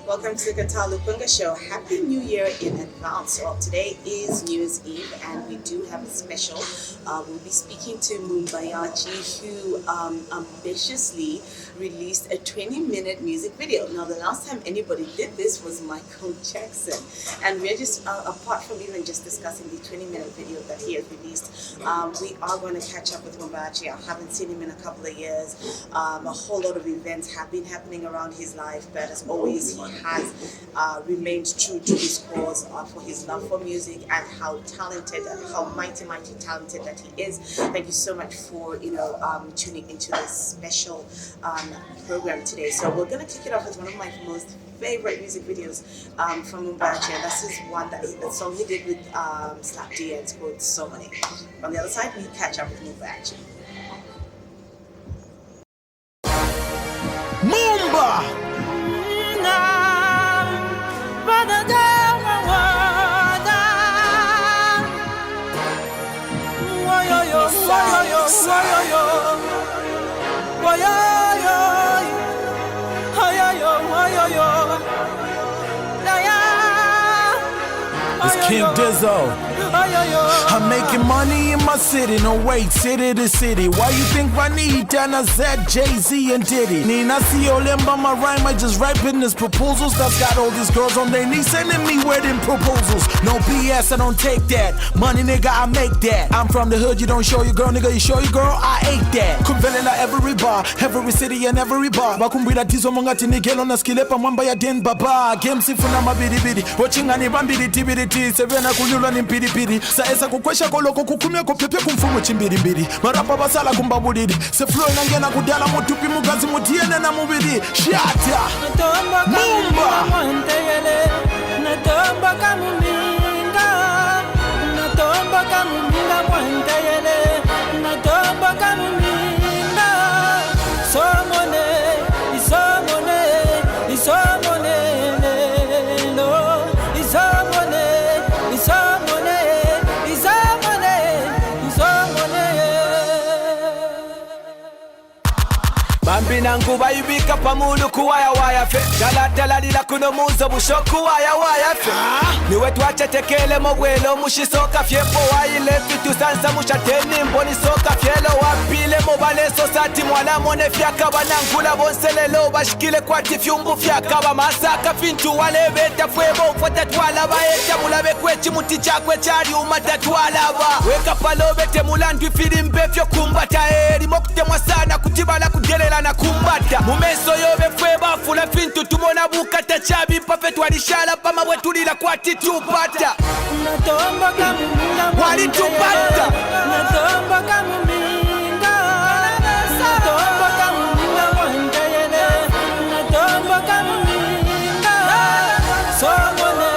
Welcome to the Katal Lupunga Show. Happy New Year in advance. Well, today is New Year's Eve and we do have a special. We'll be speaking to Mumba Yachi, who ambitiously released a 20-minute music video. Now, the last time anybody did this was Michael Jackson. And we're just, apart from even just discussing the 20-minute video that he has released, we are going to catch up with Mumba Yachi. I haven't seen him in a couple of years. A whole lot of events have been happening around his life, but as always, he has remained true to his cause for his love for music and how talented and how mighty talented that he is. Thank you so much for tuning into this special program today. So we're gonna kick it off with one of my most favorite music videos from Mumba Yachi, and this is the song he did with Slap D, and it's called So Many. On the other side, we catch up with Mumba Yachi. Mumba! It's King Dizzo. I'm making money in my city, no wait, city to city. Why you think Ranita, Zed, Jay-Z and Diddy? Nina Sio Limba, my rhyme, I just write business proposals. That's got all these girls on their knees sending me wedding proposals. No BS, I don't take that. Money nigga, I make that. I'm from the hood, you don't show your girl, nigga, you show your girl, I ate that. Kumvelela every bar, every city and every bar. Bakumbila tizo mongati nigelo na skilepa mwamba ya den baba. Game sifuna mabidi bidi, watching ani bambidi tibidi ti. Sevena kunyula ni mpidi pidi. Saesa kukwesha koloko kukumia kupepe kumfumu chimbidi mbidi. Marapa basala kumbabudidi. Se flow inangena kudala mutupi mugazi mutiene na mubidi. Shata Mumba Natomba kamuminga Natomba kamuminga mwantayele Natomba kamuminga Somone Isomone Isomone Lo Isomone Isomone Isomone Isomone Bambina nguba ibika pamulu kuwaya waya fe Dalatala lila kuno muzo bushoku waya waya fe Niwe tuache tekele mwelo mushisoka fyepo waile fitu sansa mushateni mboni soka fyelo wapile mobale sosati mwala mone fyaka banangula bonselelo bashikile kwa tifyumbu fyaka bamasaka fintu wale beta fwebo ufata twala baeta mulabe kwechi muti chakwe chari umatatwala ba Weka palo bete mulandu ifili mbefyo kumbata eri mokute mwasana kutibala kudelela na kumbata Mumeso yobe fweba fula fintu tumona bukata chabi pafetu walishala pama wetulila kwa titupata Natomba kamuminga walitupata Natomba kamuminga Natomba kamuminga mwantayele Natomba kamuminga Somone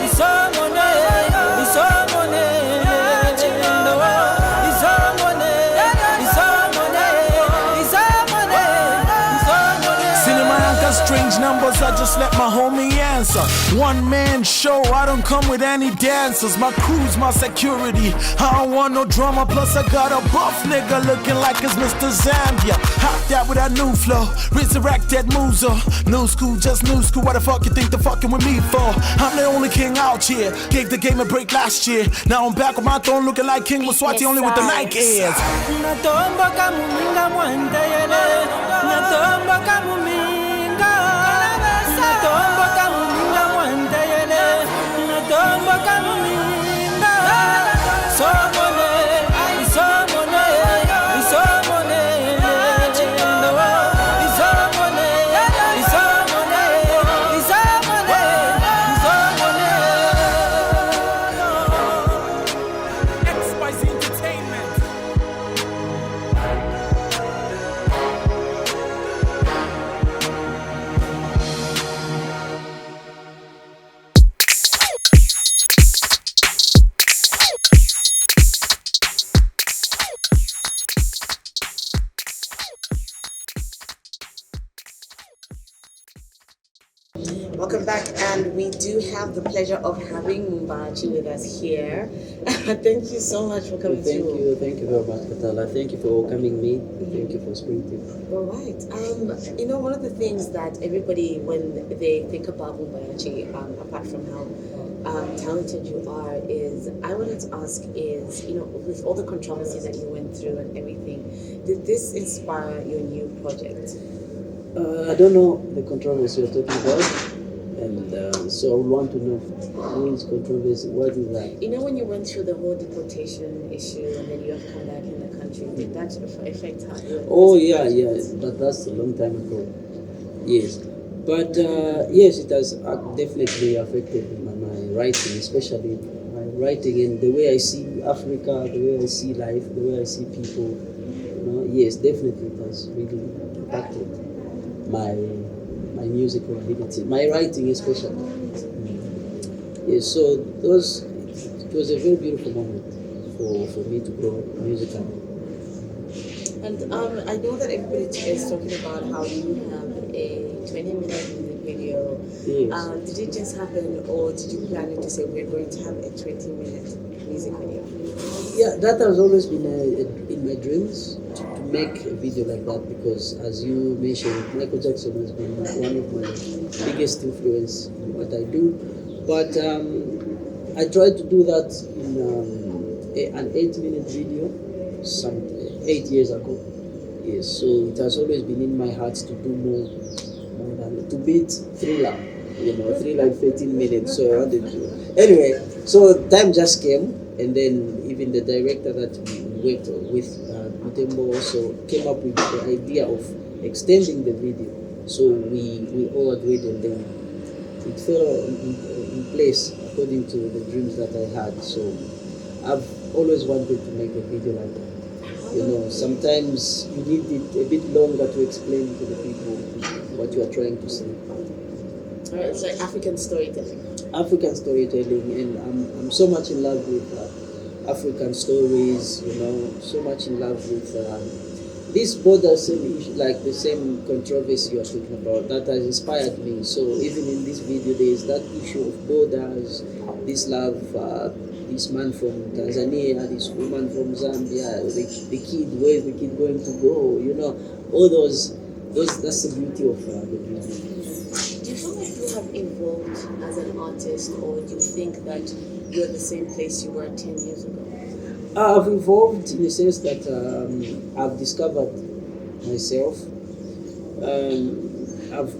Isomone Isomone Isomone Isomone Isomone Isomone Cinema anchor strange numbers, I just let my homie answer. One man show, I don't come with any dancers. My crew's my security, I don't want no drama. Plus I got a buff nigga looking like it's Mr. Zambia. Hopped out with that new flow, resurrect that muso. New school, just new school, what the fuck you think they're fucking with me for? I'm the only king out here, gave the game a break last year. Now I'm back on my throne looking like King Muswati, only with the Nike Airs. Natomba kamuminga mwantayele Natomba kamuminga Natomba kamuminga mwantayele Natomba kamuminga Somone Isomone Isomone Isomone Isomone Isomone Isomone X-Spicy Entertainment. Welcome back, and we do have the pleasure of having Mumba Yachi with us here. Thank you so much for coming through. Thank you very much, Katala. Thank you for welcoming me. Thank you for speaking. All right. One of the things that everybody, when they think about Mumba Yachi, apart from how talented you are, is I wanted to ask is, with all the controversy that you went through and everything, did this inspire your new project? I don't know the controversy you're talking about, and so I would want to know what is controversy. What is that? When you went through the whole deportation issue and then you have come back in the country, did that affect how you? Oh yeah, but that's a long time ago. Yes, but yes, it has definitely affected my writing, especially my writing and the way I see Africa, the way I see life, the way I see people. Yes, definitely it has really impacted my musical ability, my writing especially. Yes, so it was a very beautiful moment for me to grow musically. And I know that everybody is talking about how you have a 20-minute music video. Yes. Did it just happen, or did you plan it to say we're going to have a 20-minute music video? Yeah, that has always been in my dreams to make a video like that, because as you mentioned, Michael Jackson has been one of my biggest influence in what I do. But I tried to do that in an 8-minute video some 8 years ago. Yes, so it has always been in my heart to do more than to beat Thriller. Thriller 13 minutes. So I wanted to. Anyway, so time just came, and then even the director that we worked with, Mutembo, also came up with the idea of extending the video. So we all agreed, and then it fell in place according to the dreams that I had. So I've always wanted to make a video like that. Sometimes you need it a bit longer to explain to the people what you are trying to say. Alright, it's like African storytelling. African storytelling, and I'm so much in love with African stories. So much in love with this border same issue, like the same controversy you are talking about. That has inspired me. So even in this video, there is that issue of borders, this love. This man from Tanzania, this woman from Zambia, the kid, where is the kid going to go? All those that's the beauty of the video. Do you feel like you have evolved as an artist, or do you think that you're the same place you were 10 years ago? I've evolved in the sense that I've discovered myself.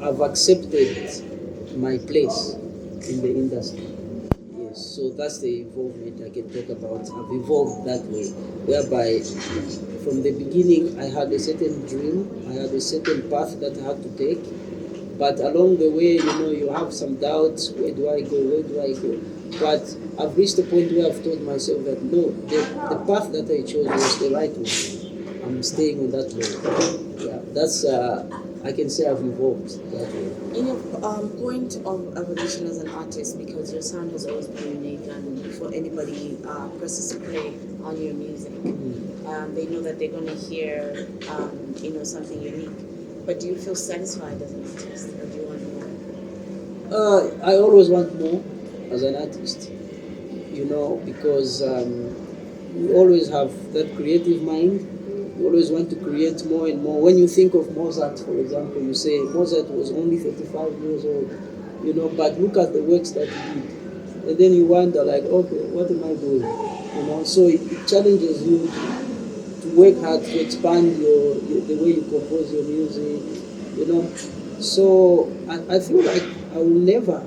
I've accepted my place in the industry. So that's the involvement I can talk about. I've evolved that way, whereby from the beginning I had a certain dream, I had a certain path that I had to take, but along the way, you have some doubts. Where do I go? But I've reached a point where I've told myself that no, the path that I chose was the right one. I'm staying on that way. Yeah, that's I can say I've evolved that way. In your point of evolution as an artist, because your sound has always been unique, and before anybody presses play on your music, they know that they're going to hear something unique. But do you feel satisfied as an artist, or do you want more? I always want more as an artist, because you always have that creative mind. You always want to create more and more. When you think of Mozart, for example, you say Mozart was only 35 years old, but look at the works that he did. And then you wonder, like, okay, what am I doing? So it challenges you to work hard to expand the way you compose your music, So I feel like I will never,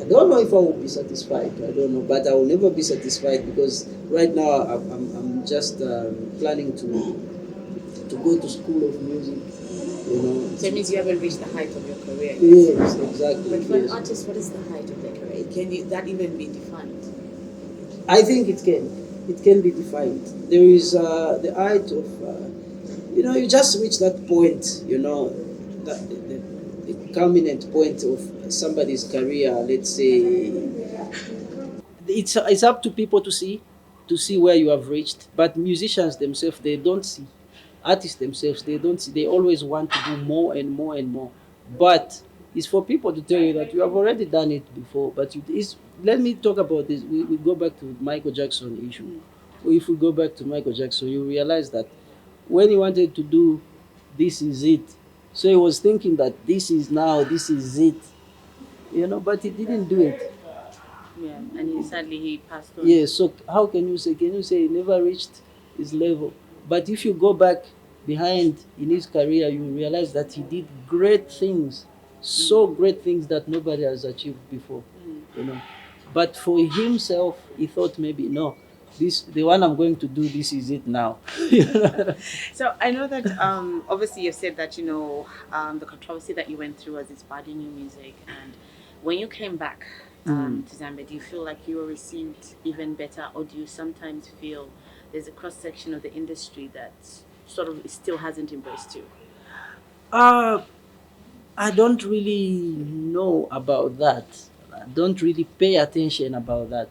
I don't know if I will be satisfied, I don't know, but I will never be satisfied, because right now I'm just planning to go to school of music, So it means you haven't reached the height of your career. Yes, exactly. But for an artist, what is the height of their career? Can that even be defined? I think it can be defined. There is the height of, you just reach that point, that the culminant point of somebody's career. Let's say it's up to people to see where you have reached, but musicians themselves, they don't see. Artists themselves, they don't see. They always want to do more and more and more, but It's for people to tell you that you have already done it before. But let me talk about this. We go back to Michael Jackson issue. If we go back to Michael Jackson, you realize that when he wanted to do This Is It, so he was thinking that this is it, but he didn't do it. Yeah, and sadly he passed on. Yeah, so how can you say he never reached his level? But if you go back behind in his career, you realize that he did great things, so great things that nobody has achieved before, But for himself, he thought maybe, no, the one I'm going to do, this is it now. So I know that obviously you said that the controversy that you went through was inspiring new music, and when you came back to Zambia, do you feel like you were received even better, or do you sometimes feel there's a cross section of the industry that sort of still hasn't embraced you? I don't really know about that. I don't really pay attention about that,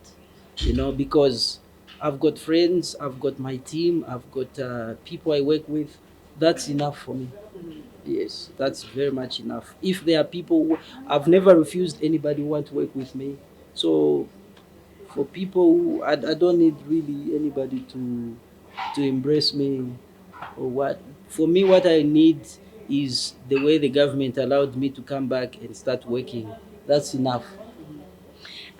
because I've got friends, I've got my team, I've got people I work with. That's enough for me. Yes, that's very much enough. If there are people, I've never refused anybody who want to work with me. So for people, I don't need really anybody to embrace me or what. For me, what I need is the way the government allowed me to come back and start working. That's enough.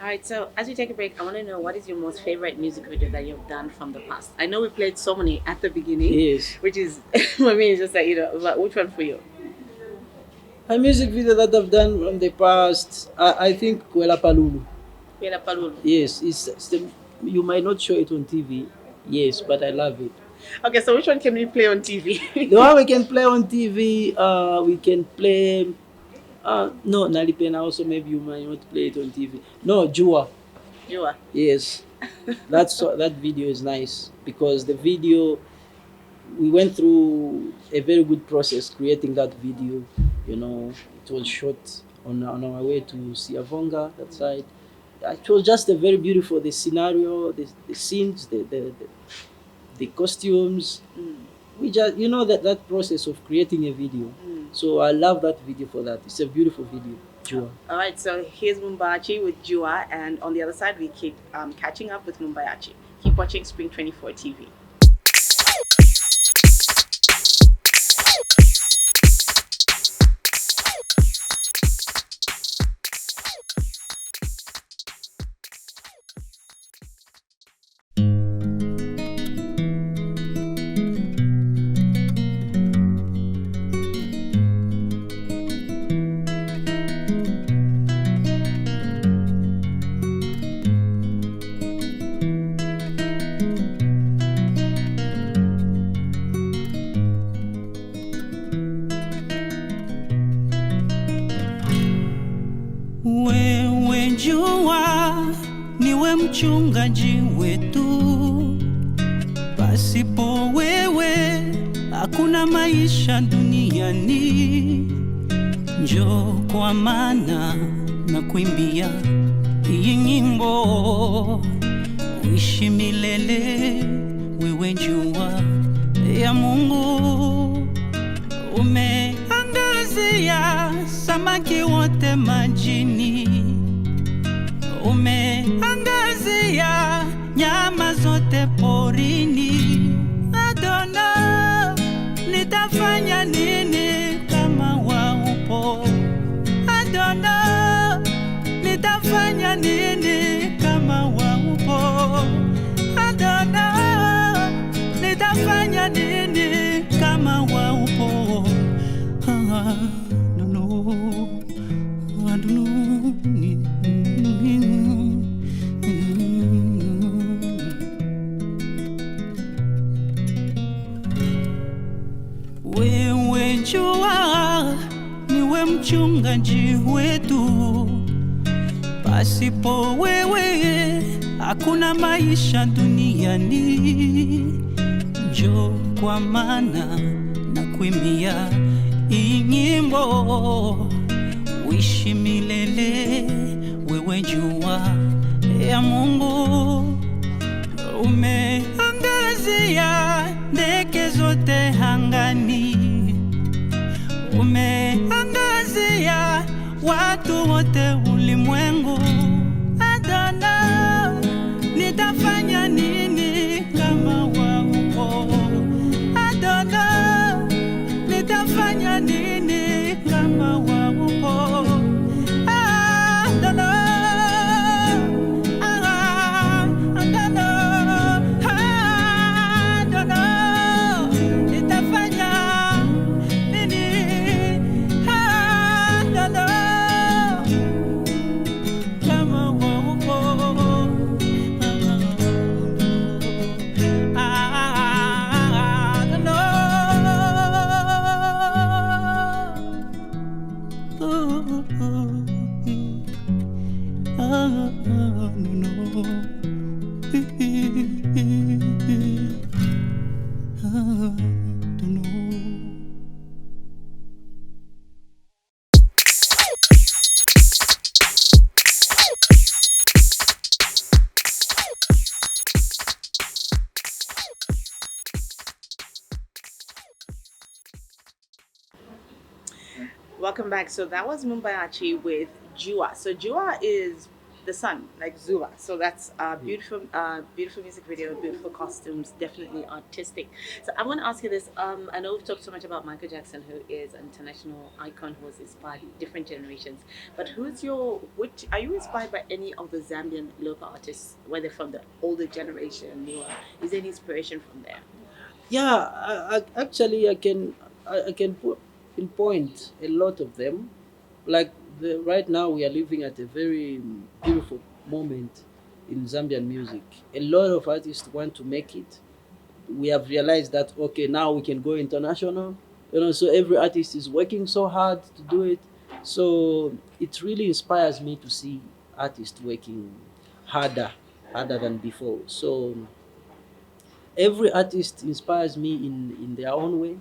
All right, so as we take a break, I want to know, what is your most favorite music video that you've done from the past? I know we played so many at the beginning, Yes. which is, I mean, it's just like, but which one for you? A music video that I've done from the past, I think Kwela Palulu. Kwela Palulu. Yes, you might not show it on TV, yes, but I love it. Okay, so which one can we play on TV? The one we can play on TV, we can play... no, Nalipena also, maybe you might not play it on TV. No, Jua. Jua. Yes. That video is nice because the video, we went through a very good process creating that video. It was shot on our way to Siavonga, that side. It was just a very beautiful, the scenario, the scenes, the costumes. We just, that process of creating a video. So I love that video for that. It's a beautiful video, Jua. All right, so here's Mumba Yachi with Jua, and on the other side, we keep catching up with Mumba Yachi. Keep watching Spring 24 TV. Wewe jua niwe mchungaji wetu, pasipo wewe hakuna maisha duniani. Njoo kwa maana na kuimbia hii nyimbo, uishi milele. Wewe jua ya Mungu, umeangazia samaki wote majini, umeangazia nyama zote porini. Adona, nitafanya nini kama waupo? Adona, nitafanya nini kama waupo? Adona, nitafanya nini kama waupo? I don't know. Wewe jua niwe mchungaji wetu, pasipo wewe hakuna maisha duniani. Njoo kwa maana na kuimbia hii nyimbo, uishi milele. Wewe jua ya Mungu, umeangazia ndege zote angani, umeangazia wote ulimwengu. I don't know, nitafanya nini kama waupo. I don't know, nitafanya nini kama waupo. I don't know. Welcome back. So that was Mumba Yachi with Jua. So Jua is the sun, like Zua. So that's beautiful, beautiful music video, beautiful costumes, definitely artistic. So I want to ask you this. I know we've talked so much about Michael Jackson, who is an international icon who has inspired different generations. But which are you inspired by any of the Zambian local artists, whether from the older generation, or is there any inspiration from there? Yeah, actually, I can pinpoint a lot of them. Like right now, we are living at a very beautiful moment in Zambian music. A lot of artists want to make it. We have realized that okay, now we can go international. So every artist is working so hard to do it. So it really inspires me to see artists working harder, harder than before. So every artist inspires me in their own way.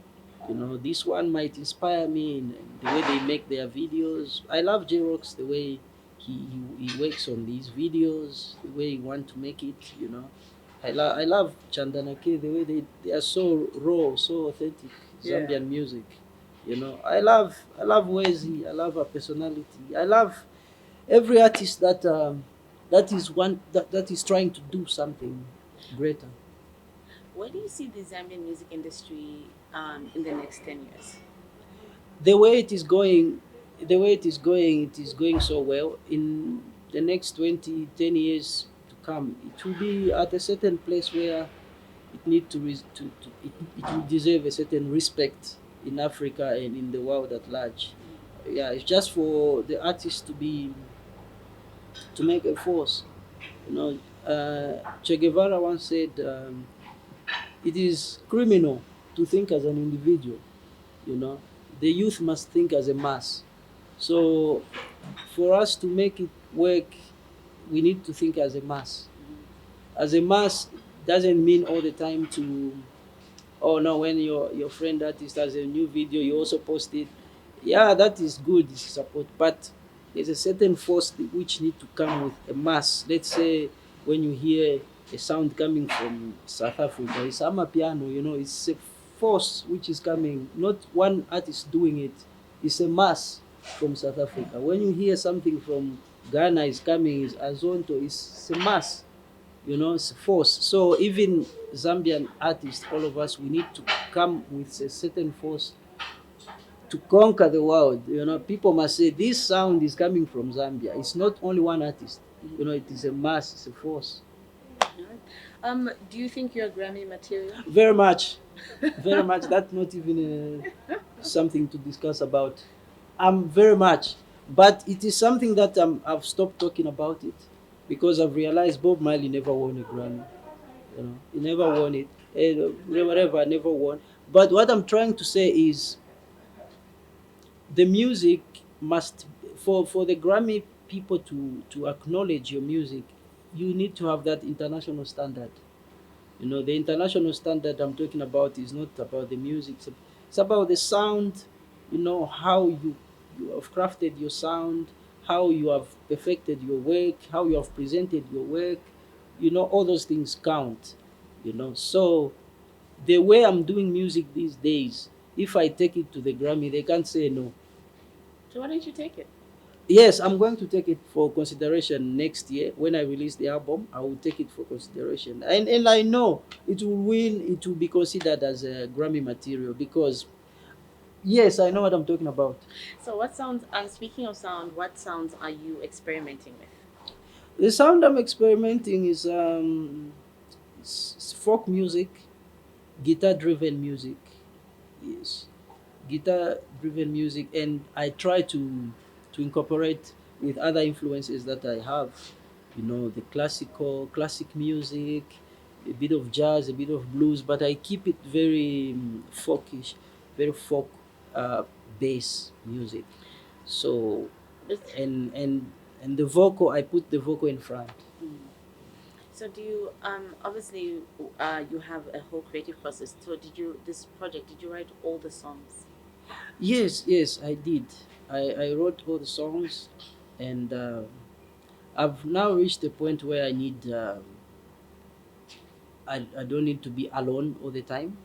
This one might inspire me in the way they make their videos. I love J-Rox, the way he works on these videos, the way he want to make it. I love Chandanake, the way they are so raw, so authentic Zambian music. I love Wezi, I love her personality. I love every artist that is trying to do something greater. Where do you see the Zambian music industry in the next 10 years? The way it is going, it is going so well. In the next 10 years to come, it will be at a certain place where it need it will deserve a certain respect in Africa and in the world at large. Yeah, it's just for the artists to make a force. Che Guevara once said, it is criminal to think as an individual. you know the youth must think as a mass. So for us to make it work, we need to think as a mass. As a mass doesn't mean all the time to, oh no, when your friend artist has a new video, you also post it. Yeah, that is good, this is support, but there's a certain force which need to come with a mass. Let's say when you hear a sound coming from South Africa, it's Amapiano, it's a force which is coming, not one artist doing it. It's a mass from South Africa. When you hear something from Ghana is coming, is Azonto, it's a mass, it's a force. So even Zambian artists, all of us, we need to come with a certain force to conquer the world. People must say this sound is coming from Zambia. It's not only one artist. It is a mass, it's a force. Do you think you're Grammy material? Very much, very much. That's not even something to discuss about. I'm very much, but it is something that I've stopped talking about it because I've realized Bob Marley never won a Grammy. He never won it. Whatever, never won. But what I'm trying to say is, the music must, for the Grammy people to acknowledge your music, you need to have that international standard. The international standard I'm talking about is not about the music. It's about the sound. How you have crafted your sound, how you have perfected your work, how you have presented your work. All those things count. So the way I'm doing music these days, if I take it to the Grammy, they can't say no. So why don't you take it? Yes, I'm going to take it for consideration next year when I release the album. I will take it for consideration, and I know it will win. It will be considered as a Grammy material because yes, I know what I'm talking about. So, what sounds? Speaking of sound, what sounds are you experimenting with? The sound I'm experimenting is folk music, guitar driven music. Yes, guitar driven music, and I try to incorporate with other influences that I have, you know, the classic music, a bit of jazz, a bit of blues, but I keep it very folkish, very folk uh, bass music. So It's- and the vocal, I put the vocal in front. So, do you obviously you have a whole creative process. So, did you this project? Did you write all the songs? Yes, yes, I did. I wrote all the songs, and I've now reached the point where I need. I don't need to be alone all the time,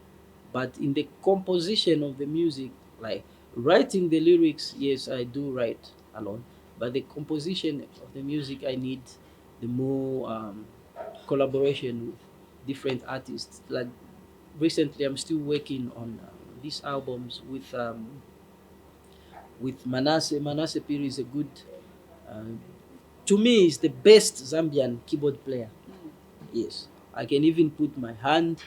but in the composition of the music, like writing the lyrics, yes, I do write alone, but the composition of the music, I need the more collaboration with different artists. Like recently, I'm still working on these albums with Manasseh. Manasseh Piri is a good, uh, to me, is the best Zambian keyboard player. Yes, I can even put my hand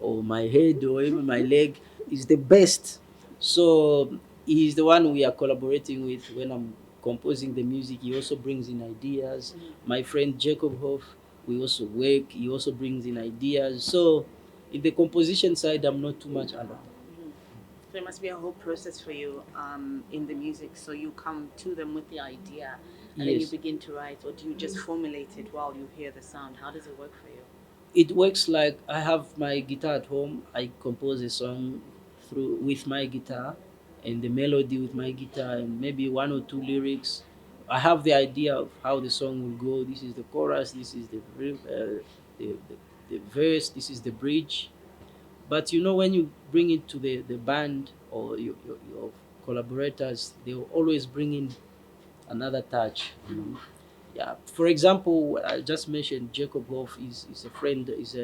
or my head or even my leg. Is the best. So he's the one we are collaborating with when I'm composing the music. He also brings in ideas. My friend Jacob Hoff, we also work. He also brings in ideas. So in the composition side, I'm not too much alone. There must be a whole process for you in the music. So you come to them with the idea, and then you Yes. begin to write, or do you just formulate it while you hear the sound? How does it work for you? It works like I have my guitar at home. I compose a song through with my guitar and the melody with my guitar and maybe one or two lyrics. I have the idea of how the song will go. This is the chorus. This is the verse. This is the bridge. But you know, when you bring it to the band or your collaborators, they will always bring in another touch. You know? Yeah. For example, I just mentioned Jacob Hoff is a friend. Is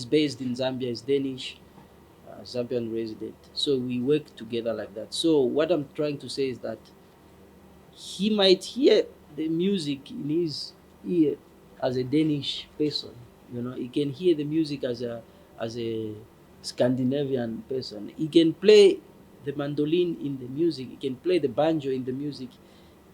based in Zambia. Is Danish, Zambian resident. So we work together like that. So what I'm trying to say is that he might hear the music in his ear as a Danish person. You know, he can hear the music as a Scandinavian person. He can play the mandolin in the music. He can play the banjo in the music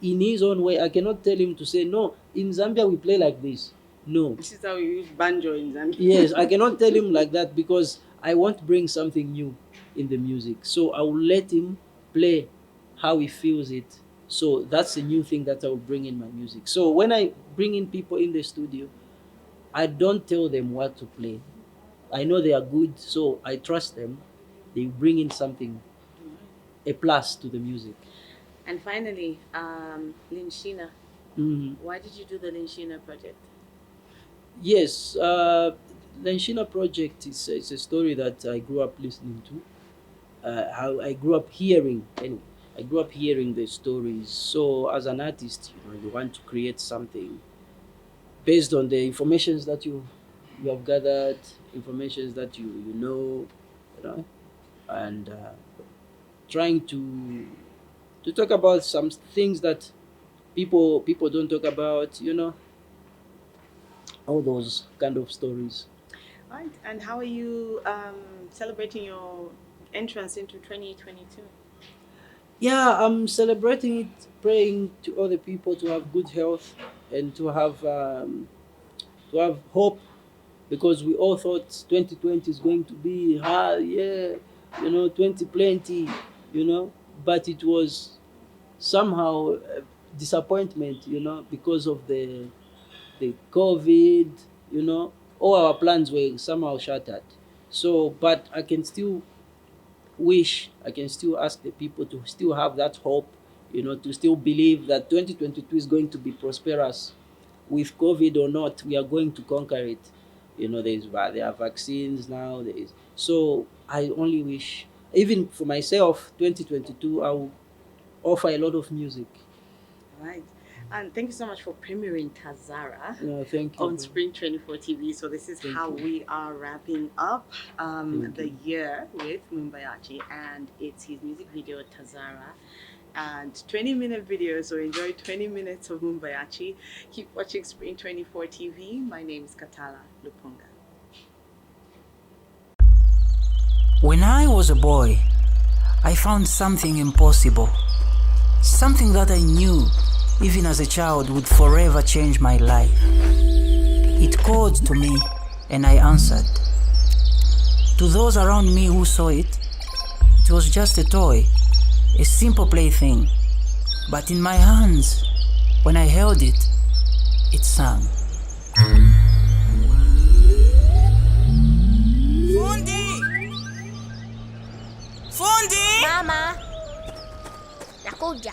in his own way. I cannot tell him to say no. In Zambia we play like this. No. This is how we use banjo in Zambia. Yes, I cannot tell him like that because I want to bring something new in the music. So I will let him play how he feels it. So that's a new thing that I will bring in my music. So when I bring in people in the studio, I don't tell them what to play. I know they are good, so I trust them. They bring in something, a plus to the music. And finally, Linshina. Mhm. Why did you do the Linshina project? Yes, Lenshina Project is a story that I grew up listening to. How I grew up hearing, anyway, I grew up hearing the stories. So as an artist, you know, you want to create something based on the informations that you have gathered, informations that you know, and trying to talk about some things that people don't talk about, you know, all those kind of stories. Right. And how are you celebrating your entrance into 2022? Yeah, I'm celebrating it, praying to other people to have good health and to have hope because we all thought 2020 is going to be yeah, you know, 2020, you know, but it was somehow a disappointment, you know, because of the COVID, you know, all our plans were somehow shattered. So, but I can still ask the people to still have that hope, you know, to still believe that 2022 is going to be prosperous. With COVID or not, we are going to conquer it. You know, there are vaccines now. There is, so I only wish, even for myself, 2022, offer a lot of music. Right. And thank you so much for premiering TAZARA No, thank you. on Spring 24 TV. So this is how we are wrapping up the year with Mumba Yachi, and it's his music video TAZARA. And 20-minute video, so enjoy 20 minutes of Mumba Yachi. Keep watching Spring 24 TV. My name is Katala Lupunga. When I was a boy, I found something impossible. Something that I knew, even as a child, would forever change my life. It called to me, and I answered. To those around me who saw it, it was just a toy, a simple plaything. But in my hands, when I held it, it sang. Fundi! Fundi! Mama, nakuja.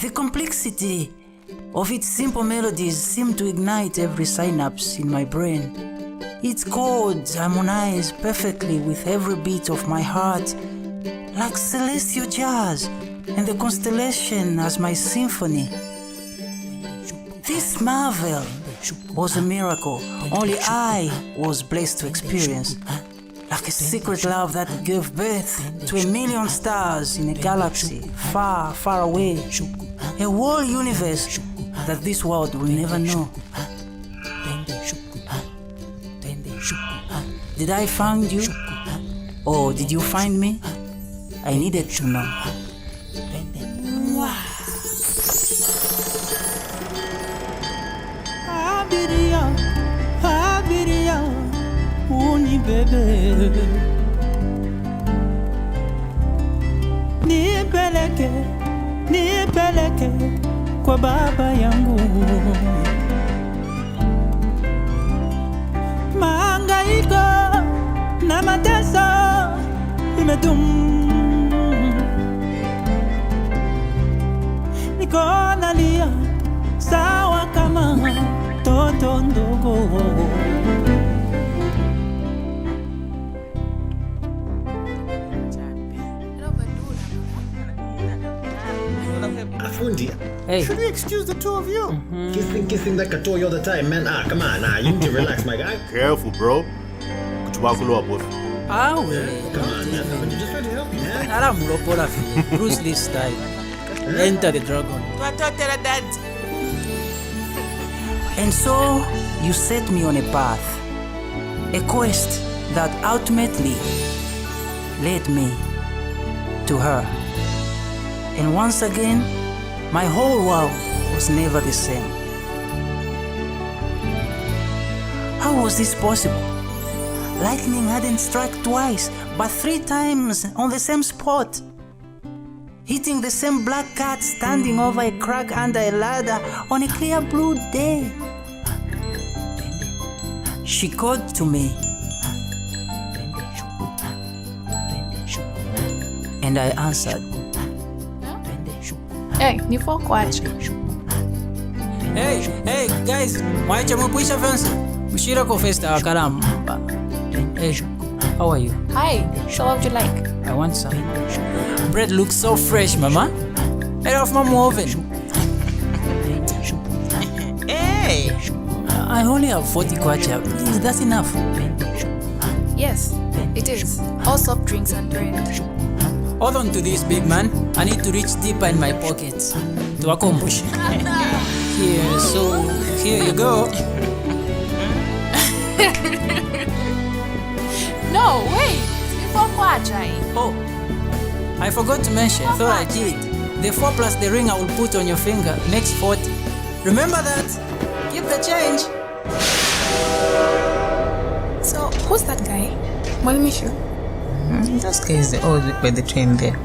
The complexity of its simple melodies seemed to ignite every synapse in my brain. Its chords harmonize perfectly with every beat of my heart, like celestial jazz and the constellation as my symphony. This marvel was a miracle only I was blessed to experience, like a secret love that gave birth to a million stars in a galaxy far, far away, a whole universe that this world will never know. Did I find you? Or did you find me? I needed to know. Abiria, uni bebe. Nipeleke kwa baba yangu. Mahangaiko na mateso imedumu. Niko nalia sawa kama toto ndogo. Fundi, Hey. should we excuse the two of you? Kissing that katoy all the time, man. Come on, you need to relax, my guy. Careful, bro. Kutubakulo both. Ah, well. Come on, man. I'm just trying to help you, man. Aramulopola vile, Bruce Lee style. Enter the dragon. And so you set me on a path, a quest that ultimately led me to her. And once again, my whole world was never the same. How was this possible? Lightning hadn't struck twice, but 3 times on the same spot. Hitting the same black cat standing over a crack under a ladder on a clear blue day. She called to me, and I answered. Hey, ni kwacha. Hey, guys, mwacha mwisha fence. Mshira ko festa akalamu. Hey, how are you? Hi, so what would you like? I want some. Bread looks so fresh, mama. Right off my oven. Hey! I only have 40 kwacha. Is that enough? Yes, it is. All soft drinks and bread. Hold on to this, big man. I need to reach deeper in my pockets to accomplish. Here, so here you go. No, wait. Ni kwacha. Oh, I forgot to mention, thought I did. The 4 plus the ring I will put on your finger makes 40. Remember that? Keep the change. So, Who's that guy? Mwalimishu? This guy is the old by the train there.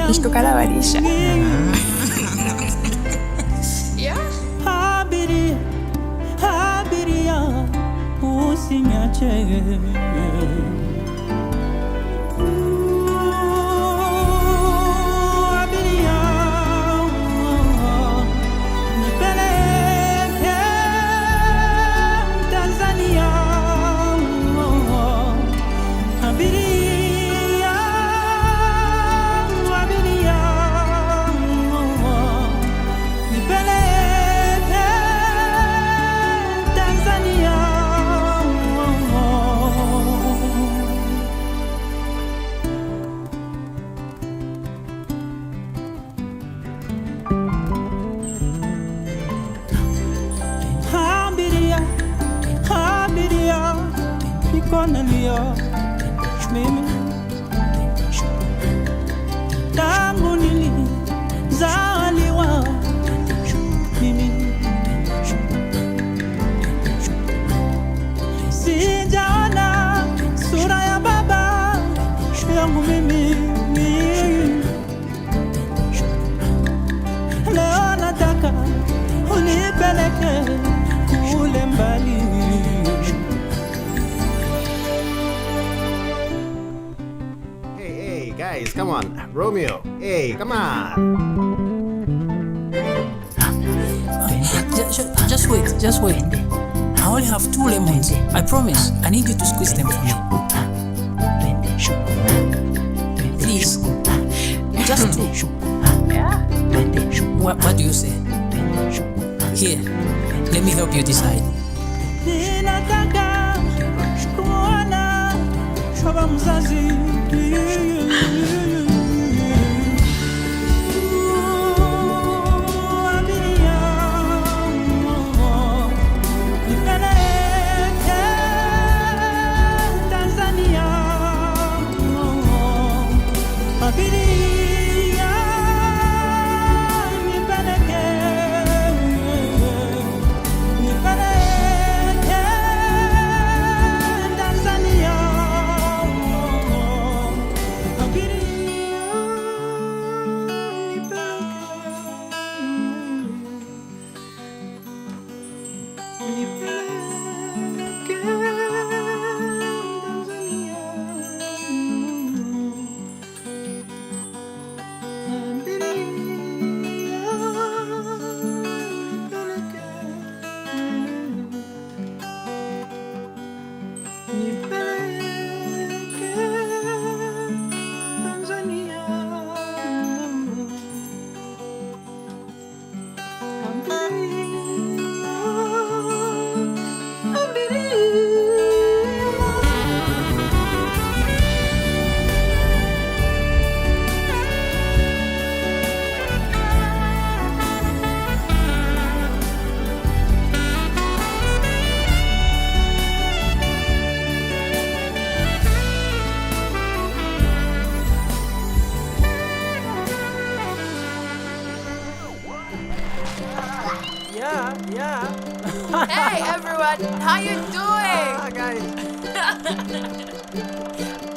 Ishtukala walisha. Yeah. Abiria, usinyache. Nalia, mimi tangu nilizaliwa mimi sijaona sura ya baba yangu mimi. Leo nataka unipeleke kule mbali. Guys, come on. Romeo, hey, come on. Just wait. I only have 2 lemons. I promise. I need you to squeeze them for me. Please. Just 2. Yeah. What do you say? Here, let me help you decide. Ninataka kuona baba mzazi. Hey everyone, how you doing? Guys.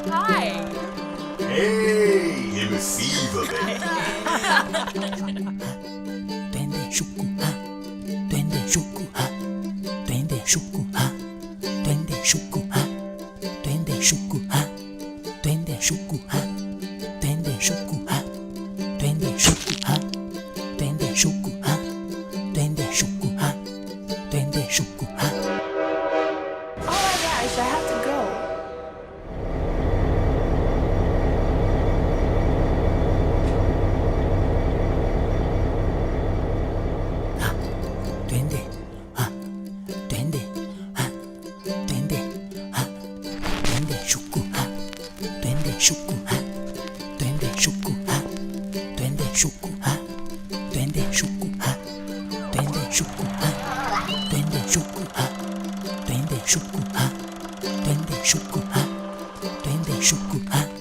Hi. Hey, MC baby. Twende shuku ha, twende shuku ha, twende shuku ha, twende shuku ha, twende shuku ha, twende shuku ha, twende shuku ha, twende shuku ha, twende shuku ha, twende shuku ha, twende shuku ha. Oh my gosh, I have to go. Twende ha, twende ha, twende ha, twende shuku ha, twende shuku ha, twende shuku ha, twende shuku ha, twende shuku ha, twende shuku ha, twende shuku ha, twende shuku ha, twende shuku ha, twende shuku ha,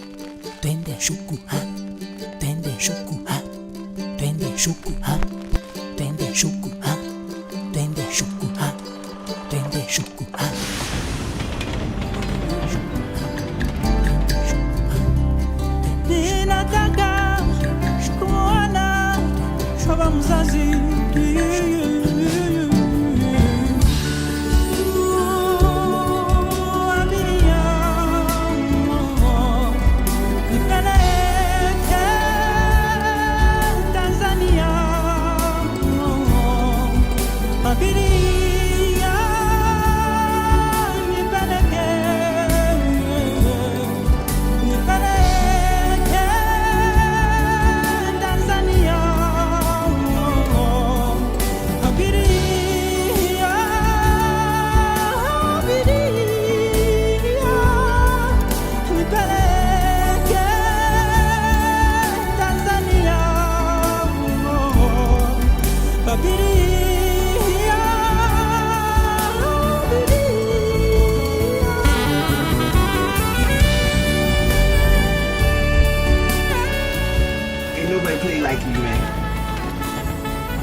twende shuku ha, twende shuku ha, twende shuku ha, twende shuku ha, twende shuku ha, twende shuku ha. shoba mzazi.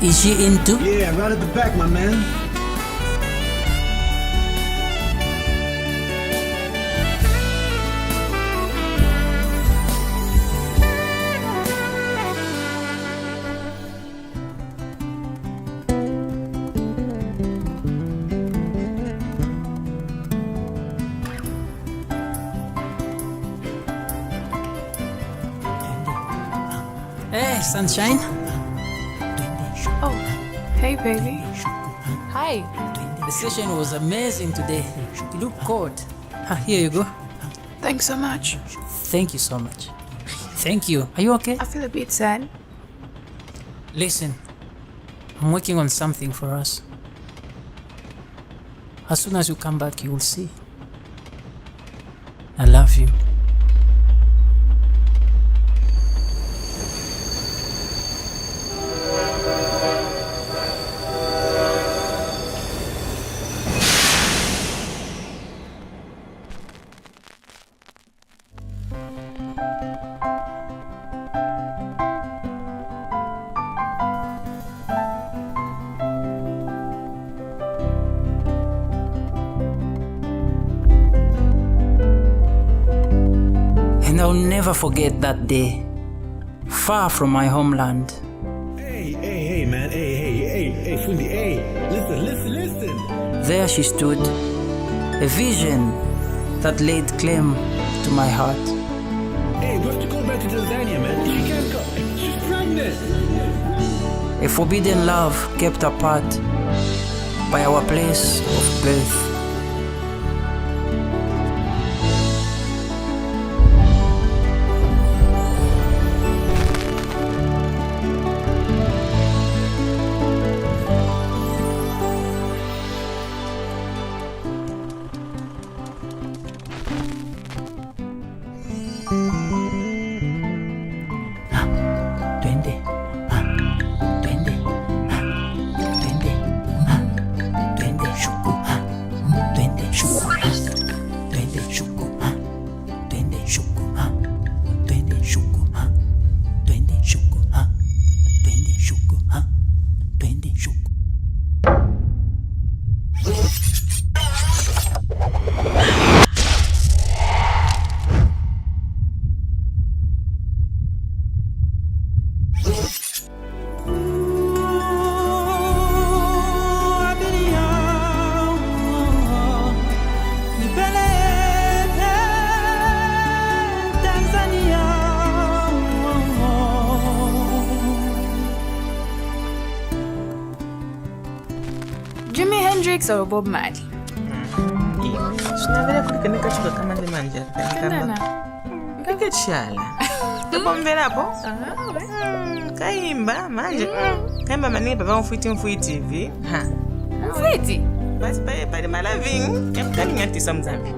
Is she into? Yeah, right at the back, my man. Hey, sunshine. Oh, hey, baby. Hi. The session was amazing today. You look cold. Here you go. Thanks so much. Thank you so much. Thank you. Are you okay? I feel a bit sad. Listen, I'm working on something for us. As soon as you come back, you will see. I love you. And I'll never forget that day, far from my homeland. Hey, man. Hey, Fundi, hey. Listen. There she stood, a vision that laid claim to my heart. Hey, we have to go back to Tanzania, man. She can't go. She's pregnant. A forbidden love kept apart by our place of birth. Jimi Hendrix or Bob Marley? Sinavela kulikana kashuka kama ndi manje. Kanana. Kikechala. Tubomvela hapo? Kaimba manje. Kaimba manipa pa mfuiti hivi. Ha. Mfuiti? Basi pale malaving. Yakani ngati samzambi.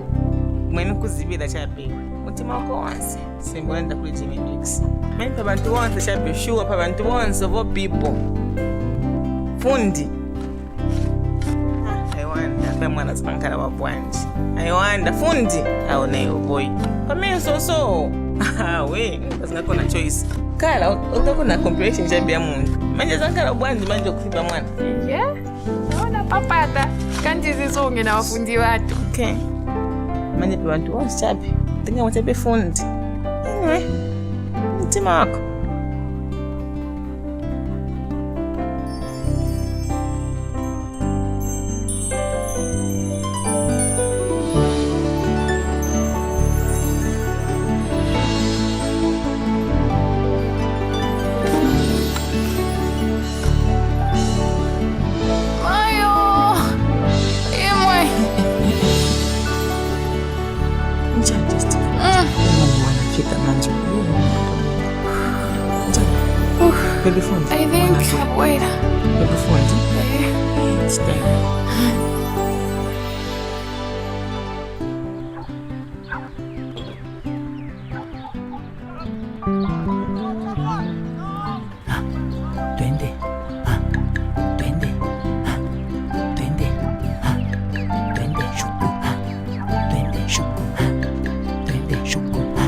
Mwene kuzibira chape. Mutima wako wansi. Simbonda kuli Jimi Hendrix. Manipa bantu wansi chape sure pa bantu wansi of all people. Fundi. Mwana sipankala wa bwanji. Ayowanda fundi aoneyo boy. Pamenso so. We, ngazingako na choice. Kala utako na comparison jambi ya mundu. Manje zankala bwanji manje kufiba mwana. Yeah. Naona papata. Kanti zizonge na wafundi watu. Okay. Manje pe wantu wonsi chapi. Tinga wachape fundi. Mtima wako. just baby phone. I think. Wait. Baby phone. Stay.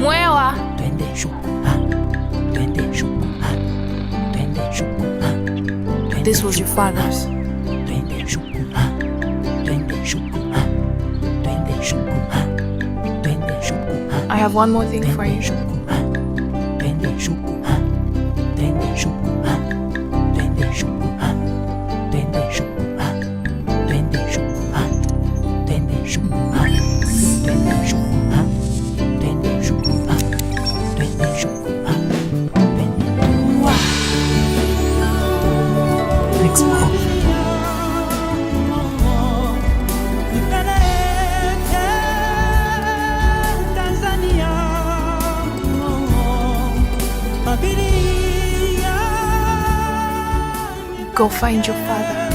Mwewa. This was your father's. I have one more thing for you. Go find your father.